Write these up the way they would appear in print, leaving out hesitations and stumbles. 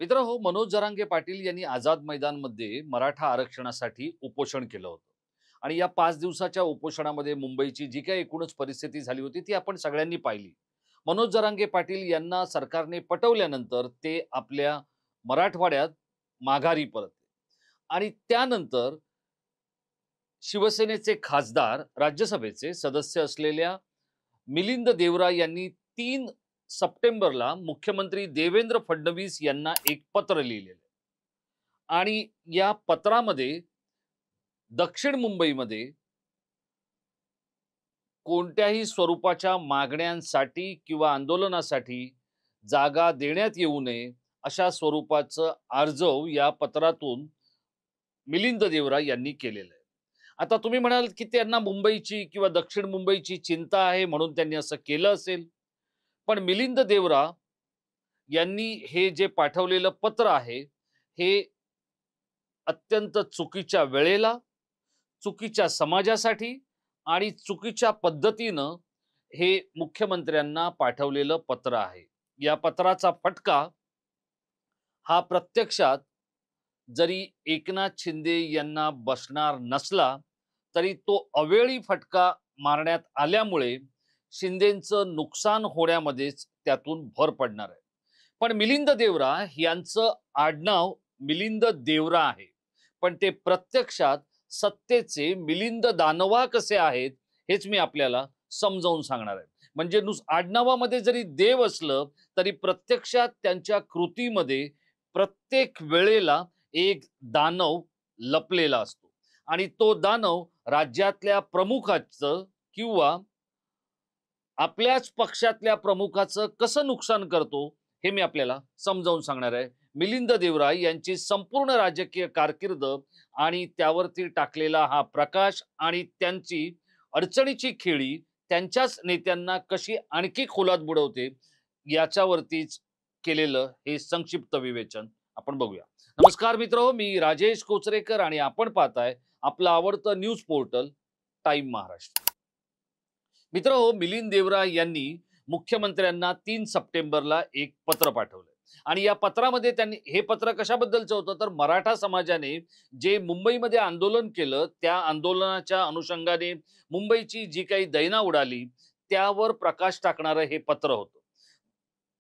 मित्रहो, मनोज जरांगे पाटील यांनी आझाद मैदानमध्ये मराठा आरक्षणासाठी उपोषण केलं होतं. आणि या 5 दिवसाच्या उपोषणामध्ये मुंबईची जी काही एकूणच परिस्थिती झाली होती ती आपण सगळ्यांनी पाहिली. मनोज जरांगे पाटील यांना सरकारने पटवल्यानंतर ते आपल्या मराठवाड्यात माघारी परतले. आणि त्यानंतर शिवसेनेचे खासदार, राज्यसभेचे सदस्य असलेल्या मिलिंद देवरा यांनी 3 सप्टेंबरला मुख्यमंत्री देवेंद्र फडणवीस यांना एक पत्र लिहिलेलं. आणि या पत्रामध्ये दक्षिण मुंबईमध्ये कोणत्याही स्वरूपाच्या मागण्यांसाठी किंवा आंदोलनासाठी जागा देण्यात येऊ नये अशा स्वरूपाचं आर्जव या पत्रातून मिलिंद देवरा यांनी केलेलं आहे. आता तुम्ही म्हणाल की त्यांना मुंबईची किंवा दक्षिण मुंबईची चिंता आहे म्हणून त्यांनी असं केलं असेल. पण मिलिंद देवरा यांनी हे जे पाठवलेलं पत्र आहे हे अत्यंत चुकीच्या वेळेला, चुकीच्या समाजासाठी आणि चुकीच्या पद्धतीनं हे मुख्यमंत्र्यांना पाठवलेलं पत्र आहे. या पत्राचा फटका हा प्रत्यक्षात जरी एकनाथ शिंदे यांना बसणार नसला तरी तो अवेळी फटका मारण्यात आल्यामुळे शिंदेंचं नुकसान होण्यामध्येच त्यातून भर पडणार आहे. पण मिलिंद देवरा यांचं आडनाव मिलिंद देवरा आहे, पण ते प्रत्यक्षात सत्तेचे मिलिंद दानवा कसे आहेत हेच मी आपल्याला समजावून सांगणार आहे. म्हणजे आडनावामध्ये जरी देव असलं तरी प्रत्यक्षात त्यांच्या कृतीमध्ये प्रत्येक वेळेला एक दानव लपलेला असतो. आणि तो दानव राज्यातल्या प्रमुखाचं किंवा आपल्याच पक्षातल्या प्रमुखाचं कसं नुकसान करतो हे मी आपल्याला समजावून सांगणार आहे. मिलिंद देवरा यांची संपूर्ण राजकीय कारकीर्द आणि त्यावरती टाकलेला हा प्रकाश आणि त्यांची अडचणीची खेळी त्यांच्याच नेत्यांना कशी आणखी खोलात बुडवते याच्यावरतीच केलेलं हे संक्षिप्त विवेचन आपण बघूया. नमस्कार मित्र, मी राजेश कोचरेकर आणि आपण पाहताय आपलं आवडतं न्यूज पोर्टल टाइम महाराष्ट्र. मित्र हो, मिलिंद देवरा यांनी मुख्यमंत्र्यांना 3 सप्टेंबरला एक पत्र पाठवलं. आणि या पत्रामध्ये त्यांनी हे पत्र कशाबद्दलचं होतं तर मराठा समाजाने जे मुंबईमध्ये आंदोलन केलं त्या आंदोलनाच्या अनुषंगाने मुंबईची जी काही दैना उडाली त्यावर प्रकाश टाकणारं हे पत्र होतं.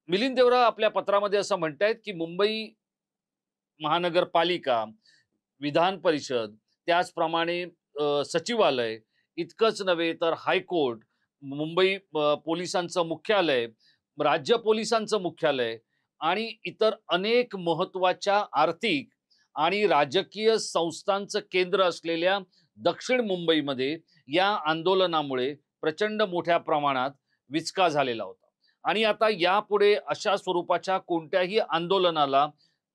मिलिंद देवरा आपल्या पत्रामध्ये असं म्हणतायत की मुंबई महानगरपालिका, विधान परिषद, त्याचप्रमाणे सचिवालय, इतकंच नव्हे तर हायकोर्ट, मुंबई पोलिसांचं मुख्यालय, राज्य पोलिसांचं मुख्यालय आणि इतर अनेक महत्त्वाच्या आर्थिक आणि राजकीय संस्थांचं केंद्र असलेल्या दक्षिण मुंबईमध्ये या आंदोलनामुळे प्रचंड मोठ्या प्रमाणात विचका झालेला होता. आणि आता यापुढे अशा स्वरूपाच्या कोणत्याही आंदोलनाला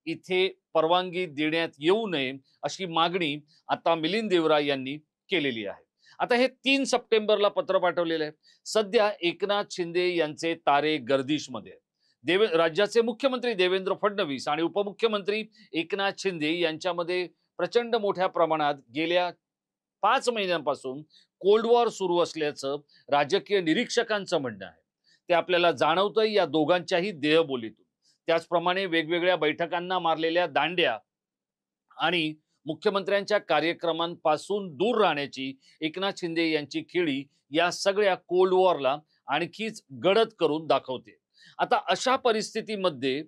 इथे परवानगी देण्यात येऊ नये अशी मागणी आता मिलिंद देवरा यांनी केलेली आहे. आता हे 3 सप्टेंबरला पत्र पाठवलेलं आहे. सध्या एकनाथ शिंदे यांचे तारे गर्दिशमध्ये आहेत. राज्याचे मुख्यमंत्री देवेंद्र फडणवीस आणि उपमुख्यमंत्री एकनाथ शिंदे यांच्यामध्ये प्रचंड मोठ्या प्रमाणात गेल्या 5 महिन्यांपासून कोल्ड वॉर सुरू असल्याचं राजकीय निरीक्षकांचं म्हणणं आहे. ते आपल्याला जाणवतंय या दोघांच्याही देहबोलीतून. त्याचप्रमाणे वेगवेगळ्या बैठकांना मारलेल्या दांड्या आणि मुख्यमंत्र्यांच्या कार्यक्रमांपासून दूर राहण्याची एकनाथ शिंदे यांची खेळी या सगळ्या कोल्ड वॉरला आणखीच गडद करून दाखवते. आता अशा परिस्थितीमध्ये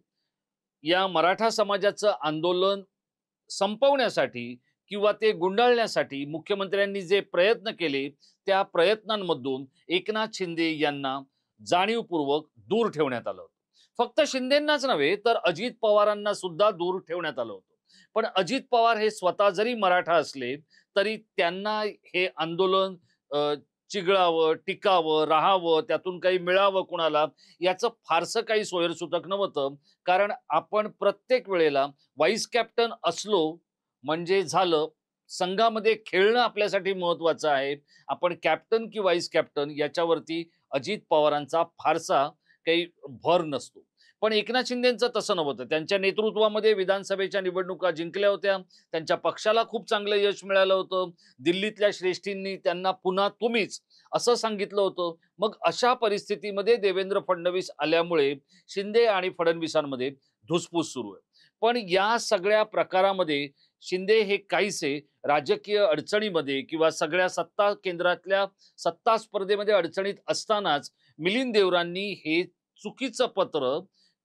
या मराठा समाजाचं आंदोलन संपवण्यासाठी किंवा ते गुंडाळण्यासाठी मुख्यमंत्र्यांनी जे प्रयत्न केले त्या प्रयत्नांमधून एकनाथ शिंदे यांना जाणीवपूर्वक दूर ठेवण्यात आलं होतं. फक्त शिंदेंनाच नव्हे तर अजित पवारांना सुद्धा दूर ठेवण्यात आलं होतं. पण अजित पवार हे स्वतः जरी मराठा असले तरी त्यांना हे आंदोलन चिघळावं, टिकावं, राहावं, त्यातून काही मिळावं कुणाला याचं फारसं काही सोयरसुतक नव्हतं. कारण आपण प्रत्येक वेळेला वाईस कॅप्टन असलो म्हणजे झालं, संघामध्ये खेळणं आपल्यासाठी महत्वाचं आहे. आपण कॅप्टन की वाईस कॅप्टन याच्यावरती अजित पवारांचा फारसा काही भर नसतो. पण एकनाथ शिंदेंचं तसं नव्हतं. त्यांच्या नेतृत्वामध्ये विधानसभेच्या निवडणुका जिंकल्या होत्या. त्यांच्या पक्षाला खूप चांगलं यश मिळालं होतं. दिल्लीतल्या श्रेष्ठींनी त्यांना पुन्हा तुम्हीच असं सांगितलं होतं. मग अशा परिस्थितीमध्ये देवेंद्र फडणवीस आल्यामुळे शिंदे आणि फडणवीसांमध्ये धुसफूस सुरू आहे. पण या सगळ्या प्रकारामध्ये शिंदे हे काहीसे राजकीय अडचणीमध्ये किंवा सगळ्या सत्ता केंद्रातल्या सत्ता स्पर्धेमध्ये अडचणीत असतानाच मिलिंद देवरांनी हे चुकीचं पत्र,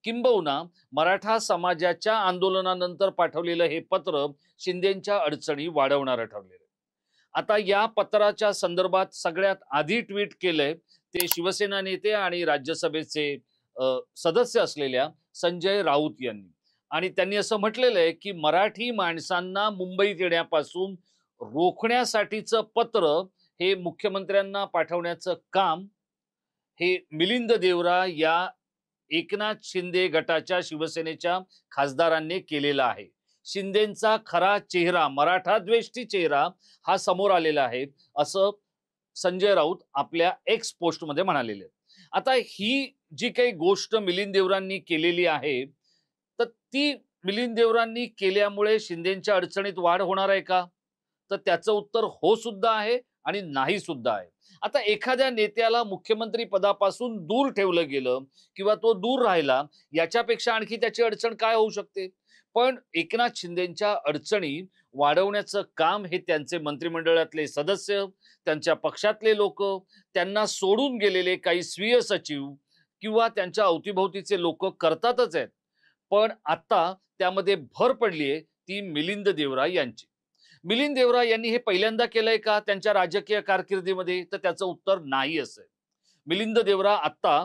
किंबहुना मराठा समाजाच्या आंदोलनानंतर पाठवलेलं हे पत्र शिंदेंच्या अडचणी वाढवणारं ठरलेलं. आता या पत्राच्या संदर्भात सगळ्यात आधी ट्विट केलंय ते शिवसेना नेते आणि राज्यसभेचे सदस्य असलेल्या संजय राऊत यांनी. आणि त्यांनी असं म्हटलेलं आहे की मराठी माणसांना मुंबईत येण्यापासून रोखण्यासाठीचं पत्र हे मुख्यमंत्र्यांना पाठवण्याचं काम हे मिलिंद देवरा या एकनाथ शिंदे गटाच्या शिवसेनेच्या खासदारांनी केलेला आहे. शिंदेंचा खरा चेहरा, मराठा द्वेष्टी चेहरा हा समोर आलेला आहे, असं संजय राऊत आपल्या एक्स पोस्टमध्ये म्हणालेले. आता ही जी काही गोष्ट मिलिंद देवरांनी केलेली आहे, तर ती मिलिंद देवरांनी केल्यामुळे शिंदेंच्या अडचणीत वाढ होणार आहे का? तर त्याचं उत्तर हो सुद्धा आहे आणि नाही सुद्धा आहे. आता एखाद्या नेत्याला मुख्यमंत्री पदापासून दूर ठेवलं गेलं किंवा तो दूर राहिला, याच्यापेक्षा आणखी त्याची अडचण काय होऊ शकते? पण एकनाथ शिंदेंच्या अडचणी वाढवण्याचं काम हे त्यांचे मंत्रिमंडळातले सदस्य, त्यांच्या पक्षातले लोक, त्यांना सोडून गेलेले काही स्वीय सचिव किंवा त्यांच्या अवतीभोवतीचे लोक करतातच आहेत. पण आता त्यामध्ये भर पडली आहे ती मिलिंद देवरा यांची. मिलिंद देवरा यांनी हे पहिल्यांदा केलंय का त्यांच्या राजकीय कारकिर्दीमध्ये? तर त्याचं उत्तर नाही असेल. मिलिंद देवरा आता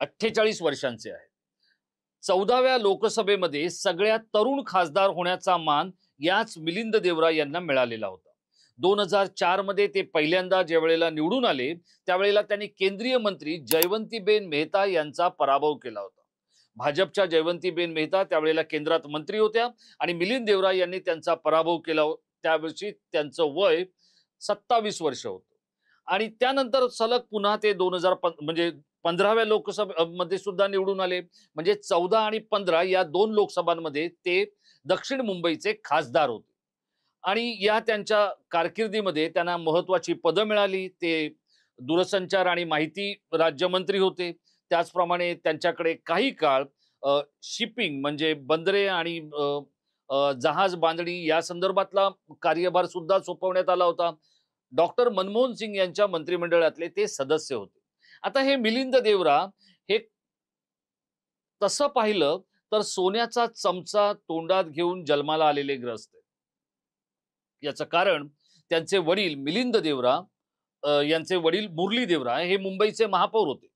48 वर्षांचे आहेत. 14व्या लोकसभेमध्ये सगळ्यात तरुण खासदार होण्याचा मान याच मिलिंद देवरा यांना मिळालेला होता. 2004 मध्ये ते पहिल्यांदा ज्या वेळेला निवडून आले, त्यावेळेला त्यांनी केंद्रीय मंत्री जयवंतीबेन मेहता यांचा पराभव केला होता. भाजपच्या जयवंतीबेन मेहता त्यावेळेला केंद्रात मंत्री होत्या आणि मिलिंद देवरा यांनी त्यांचा पराभव केला. त्यावर्षी त्यांचं वय 27 वर्ष होतं. आणि त्यानंतर सलग पुन्हा ते 2000 म्हणजे 15व्या लोकसभेमध्ये सुद्धा निवडून आले. म्हणजे 14 आणि 15 या दोन लोकसभांमध्ये ते दक्षिण मुंबईचे खासदार होते. आणि या त्यांच्या कारकिर्दीमध्ये त्यांना महत्वाची पदं मिळाली. ते दूरसंचार आणि माहिती राज्यमंत्री होते. त्याचप्रमाणे त्यांच्याकडे काही काळ शिपिंग म्हणजे बंदरे आणि जहाज बांधणी या संदर्भातला कार्यभार सुद्धा सोपवण्यात आला होता. डॉक्टर मनमोहन सिंग यांच्या मंत्रिमंडळातले ते सदस्य होते. आता हे मिलिंद देवरा हे तसं पाहिलं तर सोन्याचा चमचा तोंडात घेऊन जन्माला आलेले ग्रस्त आहेत. याचं कारण त्यांचे वडील मिलिंद देवरा यांचे वडील मुरली देवरा हे मुंबईचे महापौर होते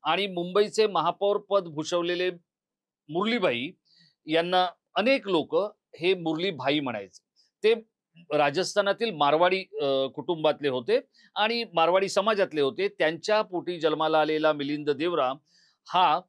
आणि मुंबईचे महापौर पद भूषवलेले मुरलीबाई यांना अनेक लोक हे मुरलीभाई म्हणायचे. ते राजस्थानातील मारवाडी कुटुंबातले होते आणि मारवाडी समाजातले होते. त्यांच्या पोटी जन्माला आलेला मिलिंद देवरा हा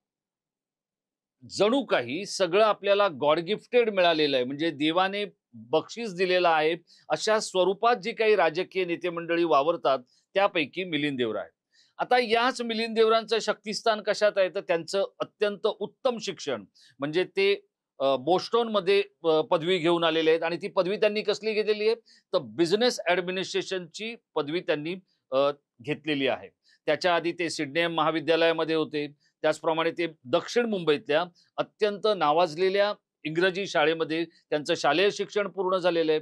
जणू काही सगळं आपल्याला गॉड गिफ्टेड मिळालेलं आहे, म्हणजे देवाने बक्षीस दिलेला आहे, अशा स्वरूपात जी काही राजकीय नेते मंडळी वावरतात त्यापैकी मिलिंद देवरा आहे. आता याच मिलिंद देवरांचं शक्तिस्थान कशात आहे? तर त्यांचं अत्यंत उत्तम शिक्षण, म्हणजे ते बोस्टन मध्ये पदवी घेऊन आलेले आहेत आणि ती पदवी त्यांनी कसली घेतलेली आहे? तर बिझनेस ऍडमिनिस्ट्रेशनची पदवी त्यांनी घेतलेली आहे. त्याच्या आधी ते सिडनी महाविद्यालयामध्ये होते. त्याचप्रमाणे ते दक्षिण मुंबईतल्या अत्यंत नावाजलेल्या इंग्रजी शाळेमध्ये त्यांचं शालेय शिक्षण पूर्ण झालेलं आहे.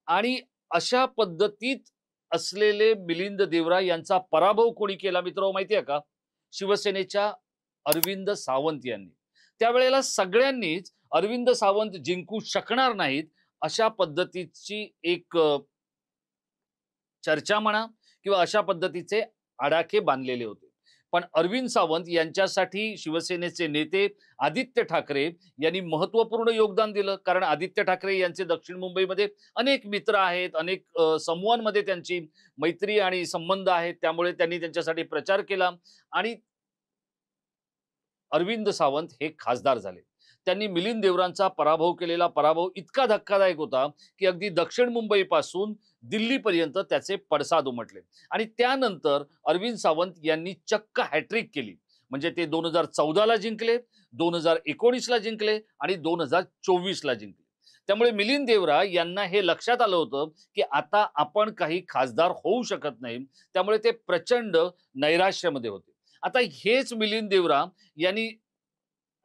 आणि अशा पद्धतीत असलेले मिलिंद देवरा यांचा पराभव कोणी केला मित्र माहिती आहे का? शिवसेनेच्या अरविंद सावंत यांनी. त्यावेळेला सगळ्यांनीच अरविंद सावंत जिंकू शकणार नाहीत अशा पद्धतीची एक चर्चा म्हणा किंवा अशा पद्धतीचे आडाखे बांधलेले होते. पण अरविंद सावंत यांच्यासाठी शिवसेनेचे नेते आदित्य ठाकरे यांनी महत्वपूर्ण योगदान दिलं. कारण आदित्य ठाकरे यांचे दक्षिण मुंबईमध्ये अनेक मित्र आहेत, अनेक समूहांमध्ये त्यांची मैत्री आणि संबंध आहेत. त्यामुळे त्यांनी त्यांच्यासाठी प्रचार केला आणि अरविंद सावंत हे खासदार झाले. त्यांनी मिलिंद देवरांचा पराभव केलेला पराभव इतका धक्कादायक होता की अगदी दक्षिण मुंबईपासून दिल्लीपर्यंत त्याचे पडसाद उमटले. आणि त्यानंतर अरविंद सावंत यांनी चक्क हॅट्रिक केली. म्हणजे ते 2014ला जिंकले, 2019ला जिंकले आणि 2024ला जिंकले. त्यामुळे मिलिंद देवरा यांना हे लक्षात आलं होतं की आता आपण काही खासदार होऊ शकत नाही. त्यामुळे ते प्रचंड नैराश्यामध्ये होते. आता हेच मिलिंद देवरा यांनी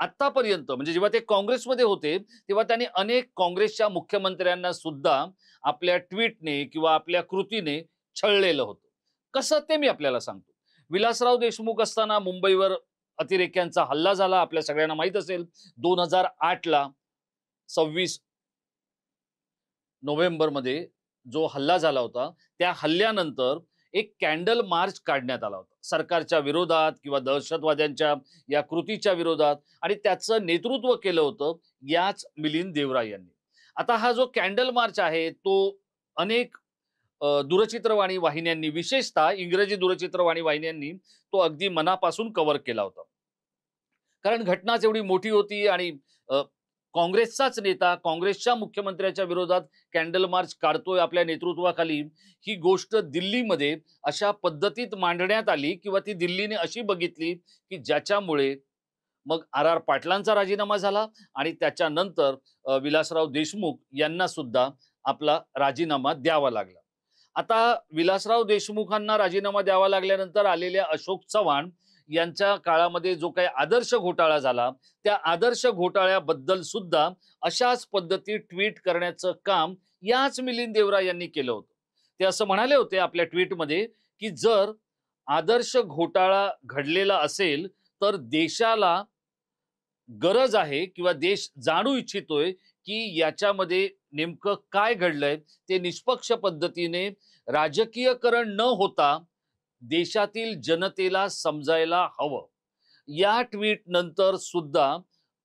आतापर्यंत म्हणजे जेव्हा ते काँग्रेसमध्ये होते तेव्हा त्यांनी अनेक काँग्रेसच्या मुख्यमंत्र्यांना सुद्धा आपल्या ट्विटने किंवा आपल्या कृतीने छळलेलं होतं. कसं ते मी आपल्याला सांगतो. विलासराव देशमुख असताना मुंबईवर अतिरेक्यांचा हल्ला झाला, आपल्या सगळ्यांना माहित असेल. 2008 ला 26 नोव्हेंबरमध्ये जो हल्ला झाला होता, त्या हल्ल्यानंतर एक कॅन्डल मार्च काढण्यात आला होता. सरकारच्या विरोधात किंवा दहशतवाद्यांच्या या कृतीच्या विरोधात, आणि त्याचं नेतृत्व केलं होतं याच मिलिंद देवरा यांनी. आता हा जो कॅन्डल मार्च आहे तो अनेक दूरचित्रवाणी वाहिन्यांनी, विशेषतः इंग्रजी दूरचित्रवाणी वाहिन्यांनी तो अगदी मनापासून कव्हर केला होता. कारण घटनाच एवढी मोठी होती आणि काँग्रेसचाच नेता काँग्रेसच्या मुख्यमंत्र्याच्या विरोधात कॅन्डल मार्च काढतोय आपल्या नेतृत्वाखाली, ही गोष्ट दिल्लीमध्ये अशा पद्धतीत मांडण्यात आली किंवा ती दिल्लीने अशी बघितली की ज्याच्यामुळे मग आर पाटलांचा राजीनामा झाला आणि त्याच्यानंतर विलासराव देशमुख यांना सुद्धा आपला राजीनामा द्यावा लागला. आता विलासराव देशमुखांना राजीनामा द्यावा लागल्यानंतर आलेल्या अशोक चव्हाण यांच्या काळामध्ये जो काही आदर्श घोटाळा झाला, त्या आदर्श घोटाळ्याबद्दल सुद्धा अशाच पद्धती ट्विट करण्याचं काम याच मिलिंद देवरा यांनी केलं होतं. ते असं म्हणाले होते आपल्या ट्विटमध्ये की जर आदर्श घोटाळा घडलेला असेल तर देशाला गरज आहे किंवा देश जाणू इच्छितोय की याच्यामध्ये नेमकं काय घडलंय, ते निष्पक्ष पद्धतीने राजकीयकरण न होता देशातील जनतेला समजायला हवं. या ट्विट नंतर सुद्धा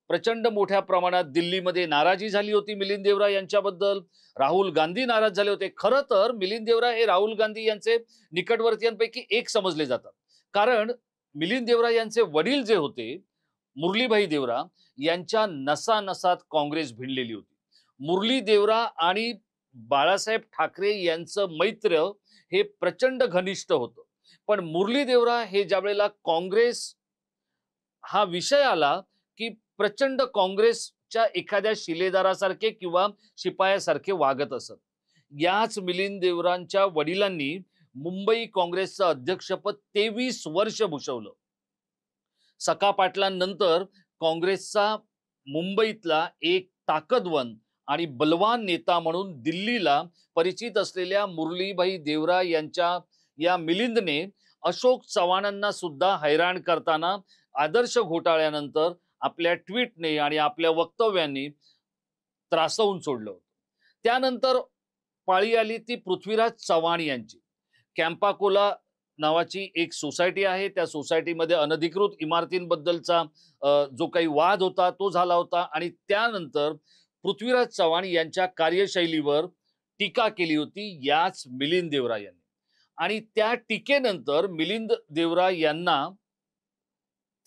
प्रचंड मोठ्या प्रमाणात दिल्लीमध्ये नाराजी झाली होती मिलिंद देवरा यांच्याबद्दल. राहुल गांधी नाराज झाले होते. खरं तर मिलिंद देवरा हे राहुल गांधी यांचे निकटवर्तीयांपैकी एक समजले जातात. कारण मिलिंद देवरा यांचे वडील जे होते मुरलीभाई देवरा, यांच्या नसानसात काँग्रेस भिनलेली होती. मुरली देवरा आणि बाळासाहेब ठाकरे यांचं मैत्र हे प्रचंड घनिष्ठ होतं. पण मुरली देवरा हे ज्यावेळेला काँग्रेस हा विषय आला की प्रचंड काँग्रेसच्या एखाद्या शिलेदारासारखे किंवा शिपायासारखे वागत असत. याच मिलिंद देवरांच्या वडिलांनी मुंबई काँग्रेसचं अध्यक्षपद 23 वर्ष भूषवलं. सखा पाटलांनंतर काँग्रेसचा मुंबईतला एक ताकदवन आणि बलवान नेता म्हणून दिल्लीला परिचित असलेल्या मुरलीभाई देवरा यांच्या या मिलिंदने अशोक चव्हाणांना सुद्धा हैराण करताना आदर्श घोटाळ्यानंतर आपल्या ट्विटने आणि आपल्या वक्तव्यांनी त्रासवून सोडलं होतं. त्यानंतर पाळी आली ती पृथ्वीराज चव्हाण यांची. कॅम्पाकोला नावाची एक सोसायटी आहे, त्या सोसायटीमध्ये अनधिकृत इमारतींबद्दलचा जो काही वाद होता तो झाला होता आणि त्यानंतर पृथ्वीराज चव्हाण यांच्या कार्यशैलीवर टीका केली होती याच मिलिंद देवरा यांनी. आणि त्या टीकेनंतर मिलिंद देवरा यांना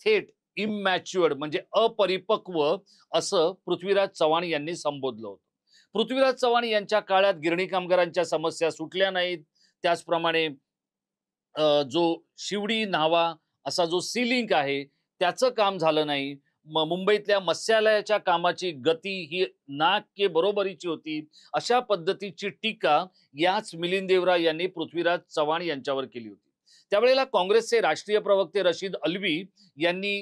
थेट इमॅच्युअर्ड म्हणजे अपरिपक्व असं पृथ्वीराज चव्हाण यांनी संबोधलं होतं. पृथ्वीराज चव्हाण यांच्या काळात गिरणी कामगारांच्या समस्या सुटल्या नाहीत. त्याचप्रमाणे जो शिवडी न्हावा असा जो सी लिंक आहे त्याचं काम झालं नाही. मुंबईतल्या मत्स्यालयाच्या कामाची गती ही नाक्य बरोबरीची होती. अशा पद्धतीची टीका याच मिलिंद देवरा यांनी पृथ्वीराज चव्हाण यांच्यावर केली होती. त्यावेळेला काँग्रेसचे राष्ट्रीय प्रवक्ते रशीद अल्वी यांनी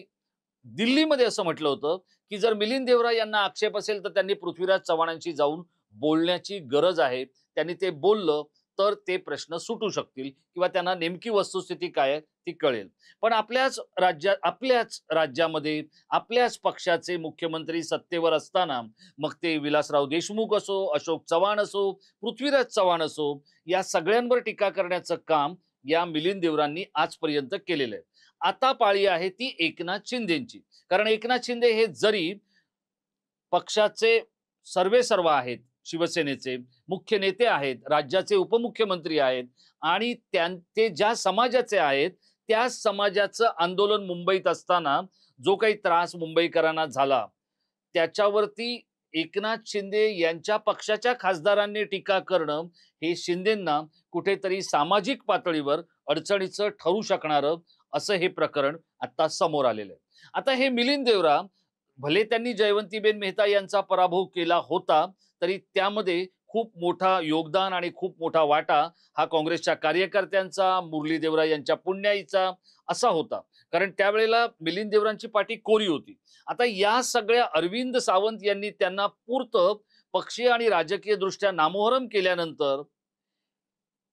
दिल्लीमध्ये असं म्हटलं होतं की जर मिलिंद देवरा यांना आक्षेप असेल तर त्यांनी पृथ्वीराज चव्हाणांशी जाऊन बोलण्याची गरज आहे. त्यांनी ते बोललं तर ते प्रश्न सुटू शकतील किंवा त्यांना नेमकी वस्तुस्थिती काय आहे ती कळेल. पण आपल्याच राज्यामध्ये आपल्याच पक्षाचे मुख्यमंत्री सत्तेवर असताना मग ते विलासराव देशमुख असो, अशोक चव्हाण असो, पृथ्वीराज चव्हाण असो, या सगळ्यांवर टीका करण्याचं काम या मिलिंद देवरांनी आजपर्यंत केलेलं आहे. आता पाळी आहे ती एकनाथ शिंदेची. कारण एकनाथ शिंदे हे जरी पक्षाचे सर्वेसर्वा आहेत, शिवसेनेचे मुख्य नेते आहेत, राज्याचे उपमुख्यमंत्री आहेत आणि ते ज्या समाजाचे आहेत त्या समाजाचं आंदोलन मुंबईत असताना जो काही त्रास मुंबईकरांना झाला त्याच्यावरती एकनाथ शिंदे यांच्या पक्षाच्या खासदारांनी टीका करणं हे शिंदेंना कुठेतरी सामाजिक पातळीवर अडचणीचं ठरू शकणारं असं हे प्रकरण आता समोर आलेलं आहे. आता हे मिलिंद देवरा भले त्यांनी जयवंतीबेन मेहता यांचा पराभव केला होता तरी त्यामध्ये खूप मोठा योगदान आणि खूप मोठा वाटा हा काँग्रेसच्या कार्यकर्त्यांचा, मुरली देवरा यांच्या पुण्याईचा असा होता. कारण त्यावेळेला मिलिंद देवरांची पाठी कोरी होती. आता या सगळ्या अरविंद सावंत यांनी त्यांना पुरतं पक्षीय आणि राजकीय दृष्ट्या नामोहरम केल्यानंतर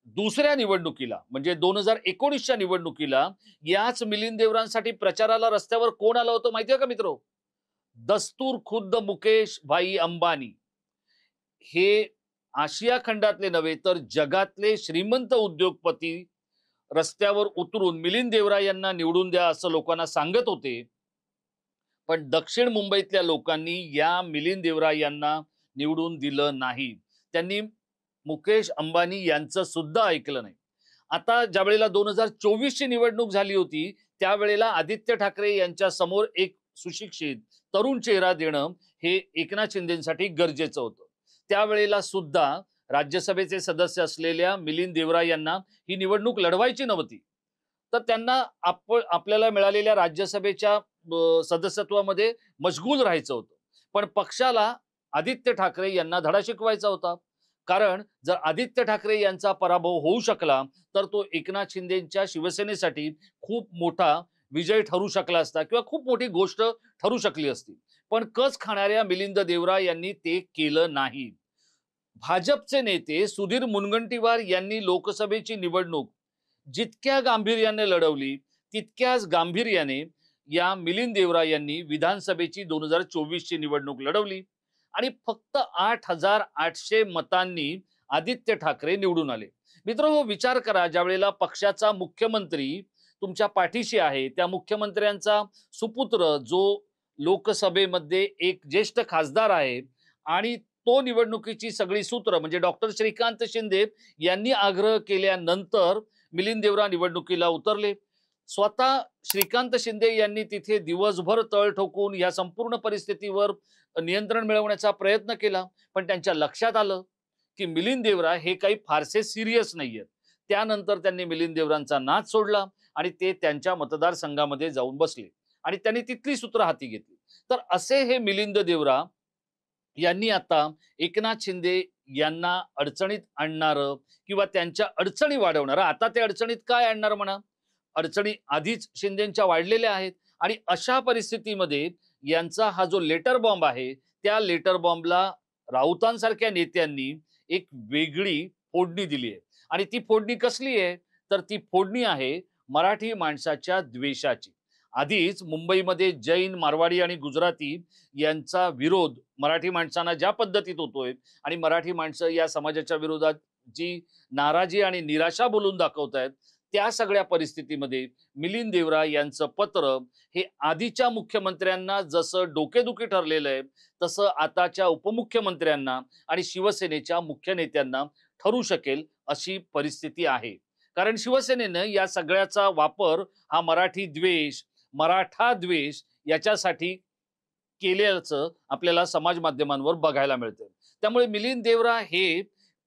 दुसऱ्या निवडणुकीला म्हणजे 2019च्या निवडणुकीला याच मिलिंद देवरांसाठी प्रचाराला रस्त्यावर कोण आलं होतं माहितीये का मित्रो? दस्तूर खुद्द मुकेश भाई अंबानी. हे आशिया खंडातले नव्हे तर जगातले श्रीमंत उद्योगपती रस्त्यावर उतरून मिलिंद देवरा यांना निवडून द्या असं लोकांना सांगत होते. पण दक्षिण मुंबईतल्या लोकांनी या मिलिंद देवरा यांना निवडून दिलं नाही. त्यांनी मुकेश अंबानी यांचं सुद्धा ऐकलं नाही. आता ज्या वेळेला 2024 ची निवडणूक झाली होती त्यावेळेला आदित्य ठाकरे यांच्या समोर एक सुशिक्षित तरुण चेहरा देणं हे एकनाथ शिंदेसाठी गरजेचं होतं. त्यावेळेला सुद्धा राज्यसभेचे सदस्य असलेल्या मिलिंद देवरा यांना ही निवडणूक लढवायची नव्हती. तर त्यांना आपल्याला मिळालेल्या राज्यसभेच्या सदस्यत्वामध्ये मशगूल राहायचं होतं. पण पक्षाला आदित्य ठाकरे यांना धडा शिकवायचा होता. कारण जर आदित्य ठाकरे यांचा पराभव होऊ शकला तर तो एकनाथ शिंदेच्या शिवसेनेसाठी खूप मोठा विजय ठरू शकला असता किंवा खूप मोठी गोष्ट ठरू शकली असती. पण कच खाणाऱ्या मिलिंद देवरा यांनी ते केलं नाही. भाजपचे नेते सुधीर मुनगंटीवार यांनी लोकसभेची निवडणूक जितक्या गांभीर्याने लढवली तितक्याच गांभीर्याने या मिलिंद देवरा यांनी विधानसभेची 2024 ची निवडणूक लढवली आणि फक्त 8,800 मतांनी आदित्य ठाकरे निवडून आले. मित्रांनो, विचार करा, ज्या वेळेला पक्षाचा मुख्यमंत्री तुमच्या पाठीशी आहे त्या मुख्यमंत्र्यांचा सुपुत्र जो लोकसभेमध्ये एक ज्येष्ठ खासदार आहे आणि तो निवडणुकीची सगळी सूत्र म्हणजे डॉक्टर श्रीकांत शिंदे यांनी आग्रह केल्यानंतर मिलिंद देवरा निवडणुकीला उतरले. स्वतः श्रीकांत शिंदे यांनी तिथे दिवसभर तळ ठोकून या संपूर्ण परिस्थितीवर नियंत्रण मिळवण्याचा प्रयत्न केला. पण त्यांच्या लक्षात आलं की मिलिंद देवरा हे काही फारसे सिरियस नाहीयेत. त्यानंतर त्यांनी मिलिंद देवरांचा नाद सोडला आणि ते त्यांच्या मतदारसंघामध्ये जाऊन बसले आणि त्यांनी तिथली सूत्र हाती घेतली. तर असे हे मिलिंद देवरा यांनी आता एकनाथ शिंदे यांना अडचणीत आणणारं किंवा त्यांच्या अडचणी वाढवणारं, आता ते अडचणीत काय आणणार म्हणा, अडचणी आधीच शिंदेच्या वाढलेल्या आहेत आणि अशा परिस्थितीमध्ये यांचा हा जो लेटर बॉम्ब आहे त्या लेटर बॉम्बला राऊतांसारख्या नेत्यांनी एक वेगळी फोडणी दिली आहे. आणि ती फोडणी कसली आहे तर ती फोडणी आहे मराठी माणसाच्या द्वेषाची. आधीच मुंबईमध्ये जैन, मारवाडी आणि गुजराती यांचा विरोध मराठी माणसांना ज्या पद्धतीत होतोय आणि मराठी माणसं या समाजाच्या विरोधात जी नाराजी आणि निराशा बोलून दाखवतायत त्या सगळ्या परिस्थितीमध्ये मिलिंद देवरा यांचं पत्र हे आधीच्या मुख्यमंत्र्यांना जसं डोकेदुखी ठरलेलं आहे तसं आताच्या उपमुख्यमंत्र्यांना आणि शिवसेनेच्या मुख्य नेत्यांना ठरू शकेल अशी परिस्थिती आहे. कारण शिवसेनेनं या सगळ्याचा वापर हा मराठी द्वेष, मराठा द्वेष याच्यासाठी केल्याचं आपल्याला समाज माध्यमांवर बघायला मिळतं. त्यामुळे मिलिंद देवरा हे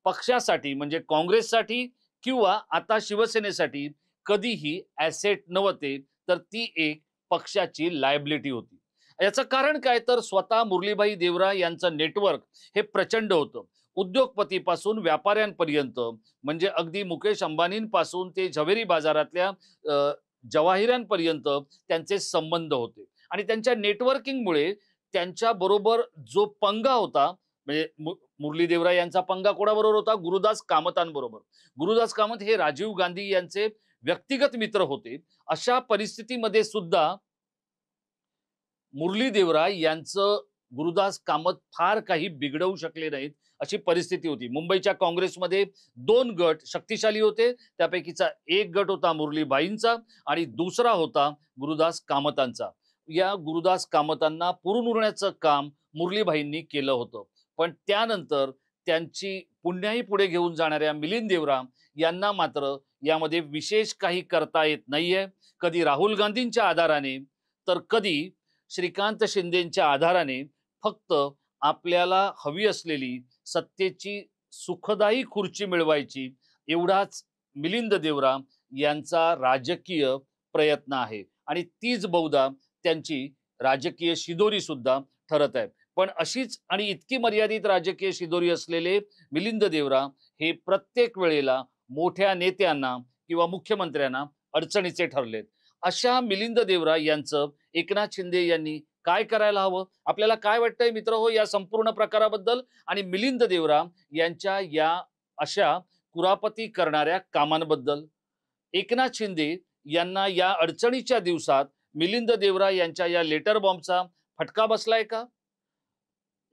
पक्षासाठी म्हणजे काँग्रेससाठी किंवा आता शिवसेनेसाठी कधीही ॲसेट नव्हते तर ती एक पक्षाची लायबिलिटी होती. याचं कारण काय तर स्वतः मुरलीभाई देवरा यांचं नेटवर्क हे प्रचंड होतं. उद्योगपतीपासून व्यापाऱ्यांपर्यंत म्हणजे अगदी मुकेश अंबानींपासून ते झवेरी बाजारातल्या जवाहिरांपर्यंत त्यांचे संबंध होते आणि त्यांच्या नेटवर्किंगमुळे त्यांच्या बरोबर जो पंगा होता म्हणजे मुरली देवरा यांचा पंगा कोणाबरोबर होता? गुरुदास कामतांबरोबर. गुरुदास कामत हे राजीव गांधी यांचे व्यक्तिगत मित्र होते. अशा परिस्थितीमध्ये सुद्धा मुरली देवरा यांचं गुरुदास कामत फार काही बिघडवू शकले नाहीत अशी परिस्थिती होती. मुंबईच्या काँग्रेसमध्ये 2 गट शक्तिशाली होते. त्यापैकीचा एक गट होता मुरलीबाईंचा आणि दुसरा होता गुरुदास कामतांचा. या गुरुदास कामतांना पुरून उरण्याचं काम मुरलीबाईंनी केलं होतं. पण त्यानंतर त्यांची पुण्याही पुढे घेऊन जाणाऱ्या मिलिंद देवरा यांना मात्र यामध्ये विशेष काही करता येत नाहीये. कधी राहुल गांधींच्या आधाराने तर कधी श्रीकांत शिंदेच्या आधाराने फक्त आपल्याला हवी असलेली सत्तेची सुखदायी खुर्ची मिळवायची एवढाच मिलिंद देवरा यांचा राजकीय प्रयत्न आहे आणि तीच बहुधा त्यांची राजकीय शिदोरी सुद्धा ठरत आहे. पण अशीच आणि इतकी मर्यादित राजकीय शिदोरी असलेले मिलिंद देवरा हे प्रत्येक वेळेला मोठ्या नेत्यांना किंवा मुख्यमंत्र्यांना अडचणीचे ठरलेत. अशा मिलिंद देवरा यांचं एकनाथ शिंदे यांनी काय करायला हवं? आपल्याला काय वाटतंय मित्रहो या संपूर्ण प्रकाराबद्दल आणि मिलिंद देवरा यांच्या या अशा कुरापती करणाऱ्या कामांबद्दल? एकनाथ शिंदे यांना या अडचणीच्या दिवसात मिलिंद देवरा यांच्या या लेटर बॉम्बचा फटका बसलाय का?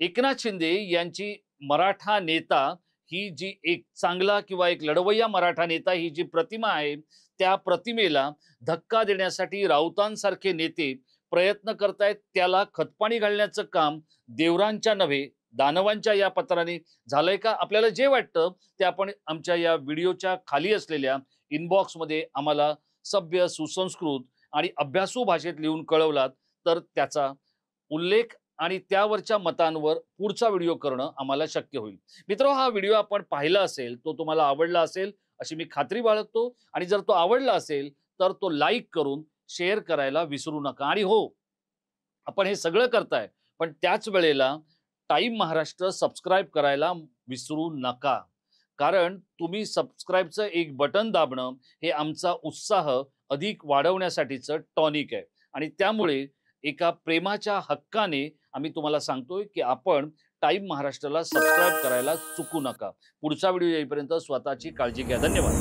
एकनाथ शिंदे यांची मराठा नेता ही जी एक चांगला किंवा एक लढवय्या मराठा नेता ही जी प्रतिमा आहे, त्या प्रतिमेला धक्का देण्यासाठी राऊतांसारखे नेते प्रयत्न करतायत. त्याला खतपाणी घालण्याचं काम देवरांच्या नव्हे दानवांच्या या पत्राने झालंय का? आपल्याला जे वाटतं ते आपण आमच्या या व्हिडिओच्या खाली असलेल्या इनबॉक्समध्ये आम्हाला सभ्य, सुसंस्कृत आणि अभ्यासू भाषेत लिहून कळवलात तर त्याचा उल्लेख आणि त्यावरच्या मतांवर पुढचा व्हिडिओ करणं आम्हाला शक्य होईल. मित्र, हा व्हिडिओ आपण पाहिला असेल, तो तुम्हाला आवडला असेल अशी मी खात्री बाळगतो. आणि जर तो आवडला असेल तर तो लाईक करून शेअर करायला विसरू नका. आणि हो, आपण हे सगळं करताय पण त्याच वेळेला टाइम महाराष्ट्र सबस्क्राईब करायला विसरू नका. कारण तुम्ही सबस्क्राईबचं एक बटन दाबणं हे आमचा उत्साह अधिक वाढवण्यासाठीचं टॉनिक आहे. आणि त्यामुळे एका प्रेमाच्या हक्काने आम्ही तुम्हाला सांगतोय की आपण टाइम महाराष्ट्राला सबस्क्राईब करायला चुकू नका. पुढचा व्हिडिओ येईपर्यंत स्वतःची काळजी घ्या. धन्यवाद.